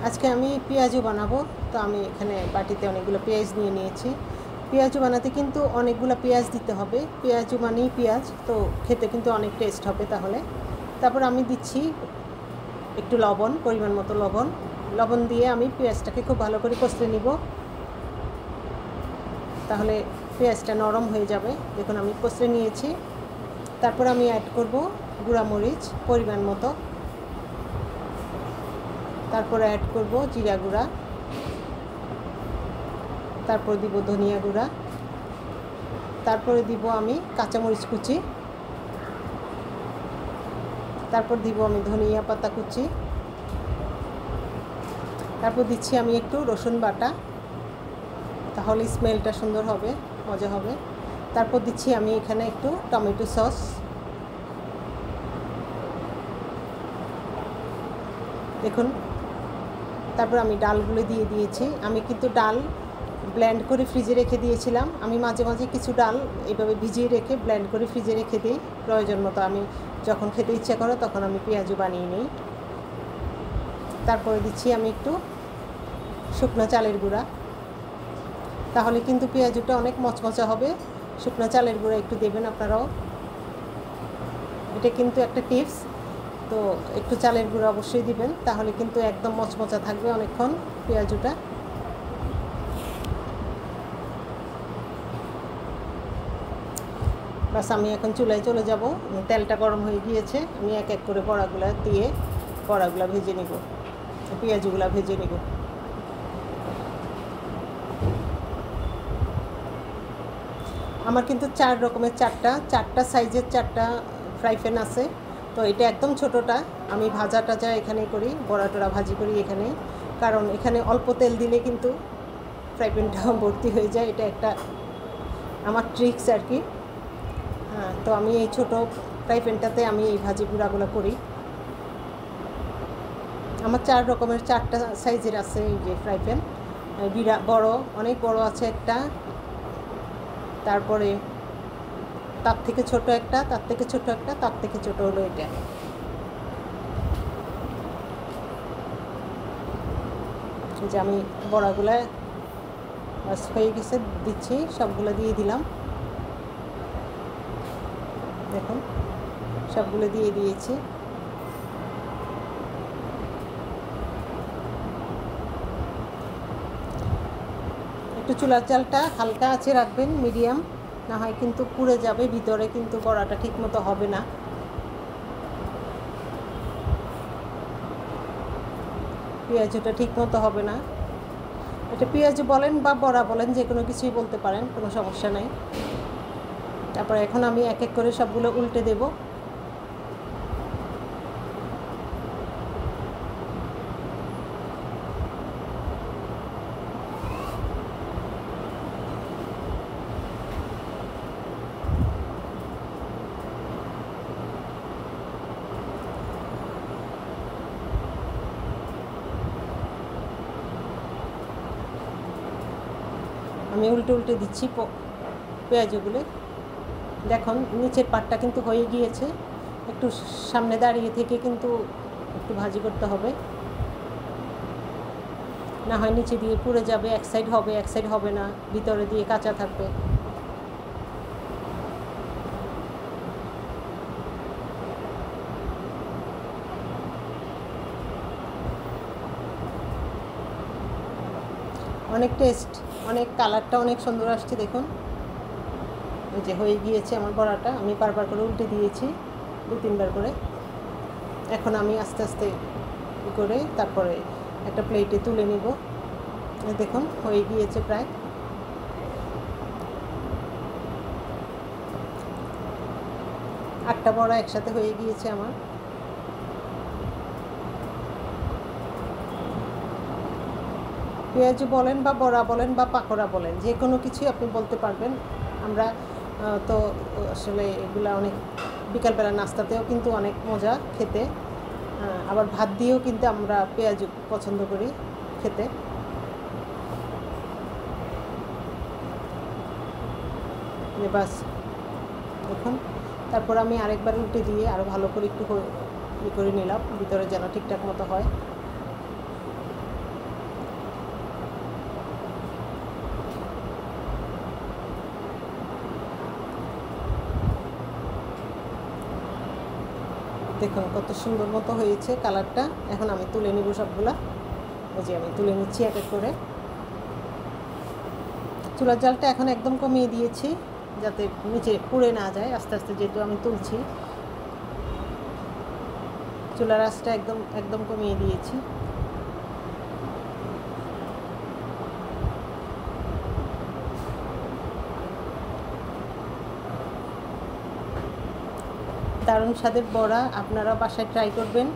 আজকে আমি পেঁয়াজু বানাবো। তো আমি এখানে বাটিতে অনেকগুলো পেঁয়াজ নিয়ে নিয়েছি। পেঁয়াজু বানাতে কিন্তু অনেকগুলো পেঁয়াজ দিতে হবে। পেঁয়াজু মানেই পেঁয়াজ, তো খেতে কিন্তু অনেক টেস্ট হবে তাহলে। তারপর আমি দিচ্ছি একটু লবণ, পরিমাণ মতো লবণ দিয়ে আমি পেঁয়াজটাকে খুব ভালো করে কষলে নিব, তাহলে পেঁয়াজটা নরম হয়ে যাবে। দেখুন আমি কষলে নিয়েছি। তারপর আমি অ্যাড করব গুঁড়া মরিচ পরিমাণ মতো, তারপরে অ্যাড করব জিরা গুঁড়া, তারপর দিব ধনিয়া গুঁড়া, তারপরে দিব আমি কাঁচামরিচ কুচি, তারপর দিব আমি ধনিয়া পাতা কুচি, তারপর দিচ্ছি আমি একটু রসুন বাটা, তাহলে স্মেলটা সুন্দর হবে, মজা হবে। তারপর দিচ্ছি আমি এখানে একটু টমেটো সস, দেখুন। তারপর আমি ডালগুলো দিয়ে দিয়েছি। আমি কিন্তু ডাল ব্লেন্ড করে ফ্রিজে রেখে দিয়েছিলাম। আমি মাঝে মাঝে কিছু ডাল এইভাবে ভিজিয়ে রেখে ব্লেন্ড করে ফ্রিজে রেখে দিই, প্রয়োজন মতো আমি যখন খেতে ইচ্ছা করে তখন আমি পেঁয়াজু বানিয়ে নিই। তারপরে দিচ্ছি আমি একটু শুকনো চালের গুঁড়া, তাহলে কিন্তু পেঁয়াজুটা অনেক মচমচা হবে। শুকনো চালের গুঁড়া একটু দেবেন আপনারাও, এটা কিন্তু একটা টিপস। তো একটু চালের গুঁড়া অবশ্যই দিবেন, তাহলে কিন্তু একদম মচমচা থাকবে অনেকক্ষণ পেঁয়াজুটা। বাস আমি এখন চুলায় চলে যাব। তেলটা গরম হয়ে গিয়েছে। আমি এক এক করে বড়াগুলো দিয়ে বড়াগুলো ভেজে নিব, পেঁয়াজগুলো ভেজে নিব। আমার কিন্তু চারটা সাইজের চারটা ফ্রাই প্যান আছে। তো এটা একদম ছোটোটা আমি ভাজা টাজা এখানেই করি, বড়া টড়া ভাজি করি এখানেই, কারণ এখানে অল্প তেল দিলে কিন্তু ফ্রাই প্যানটা ভর্তি হয়ে যায়। এটা একটা আমার ট্রিক্স আর কি। হ্যাঁ, তো আমি এই ছোটো ফ্রাই প্যানটাতে আমি এই ভাজি গুঁড়াগুলো করি। আমার চারটা সাইজের আছে এই যে ফ্রাই প্যান। বড়, অনেক বড় আছে একটা, তারপরে তার থেকে ছোট একটা, তার থেকে ছোট একটা, তার থেকে ছোট হলো এটা। যে আমি বড়াগুলো হয়ে গেছে, দিচ্ছি, সবগুলো দিয়ে দিলাম। দেখুন সবগুলো দিয়ে দিয়েছি। একটু চুলার জালটা হালকা আছে রাখবেন, মিডিয়াম, না হয় কিন্তু পুড়ে যাবে ভিতরে, কিন্তু বড়াটা ঠিক মতো হবে না। পেঁয়াজটা ঠিক মতো হবে না। এটা পেঁয়াজ বলেন বা বড়া বলেন, যে কোনো কিছুই বলতে পারেন, কোনো সমস্যা নাই। তারপর এখন আমি এক এক করে সবগুলো উল্টে দেব। আমি উল্টে উল্টে দিচ্ছি পেঁয়াজগুলো। দেখুন নিচের পাটটা কিন্তু হয়ে গিয়েছে। একটু সামনে দাঁড়িয়ে থেকে কিন্তু একটু ভাজি করতে হবে, না হয় নিচে দিয়ে পুড়ে যাবে। এক সাইড হবে, এক সাইড হবে না, ভিতরে দিয়ে কাঁচা থাকবে। অনেক টেস্ট, অনেক কালারটা অনেক সুন্দর আসছে। দেখুন এই যে হয়ে গিয়েছে আমার বড়াটা। আমি বারবার করে উল্টে দিয়েছি, 2-3 বার করে। এখন আমি আস্তে আস্তে করে তারপরে একটা প্লেটে তুলে নিব। দেখুন হয়ে গিয়েছে প্রায়। আটটা বড়া একসাথে হয়ে গিয়েছে আমার। পেঁয়াজু বলেন বা বড়া বলেন বা পাকোড়া বলেন, যে কোনো কিছুই আপনি বলতে পারবেন। আমরা তো আসলে এগুলা অনেক বিকালবেলা নাস্তাতেও কিন্তু অনেক মজা খেতে। আবার ভাত দিয়েও কিন্তু আমরা পেঁয়াজু পছন্দ করি খেতে। বাস দেখুন, তারপর আমি আরেকবার উল্টে দিয়ে আরও ভালো করে একটু করে নিলাম, ভিতরে যেন ঠিকঠাক মতো হয়। দেখুন কত সুন্দর মতো হয়েছে কালারটা। এখন আমি তুলে নিব সবগুলা। এই যে আমি তুলে নিচ্ছি এক এক করে। চুলার জালটা এখন একদম কমিয়ে দিয়েছি যাতে নিচে পুড়ে না যায়। আস্তে আস্তে যেহেতু আমি তুলছি, চুলার আঁচটা একদম একদম কমিয়ে দিয়েছি। দারুণ স্বাদের বড়া, আপনারা বাসায় ট্রাই করবেন।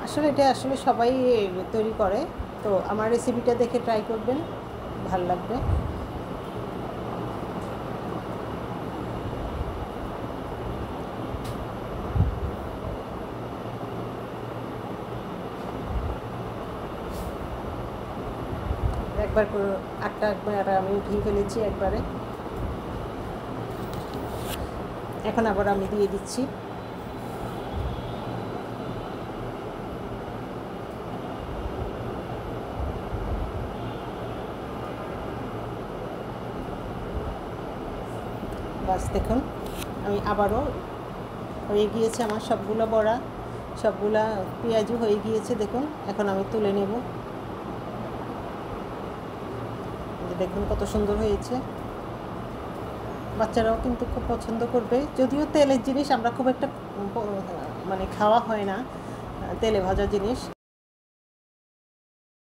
আসলে এটা সবাই তৈরি করে, তো আমার রেসিপিটা দেখে ট্রাই করবেন, ভালো লাগবে। একবার করে 8টা একবার আমি উঠিয়ে ফেলেছি একবারে। এখন আবার আমি দিয়ে দিচ্ছি। বাস দেখুন আমি আবারও হয়ে গিয়েছে আমার সবগুলো বড়া, সবগুলা পেঁয়াজু হয়ে গিয়েছে দেখুন। এখন আমি তুলে নেব। দেখুন কত সুন্দর হয়েছে। বাচ্চারাও কিন্তু খুব পছন্দ করবে। যদিও তেলের জিনিস আমরা খুব একটা মানে খাওয়া হয় না, তেলে ভাজা জিনিস।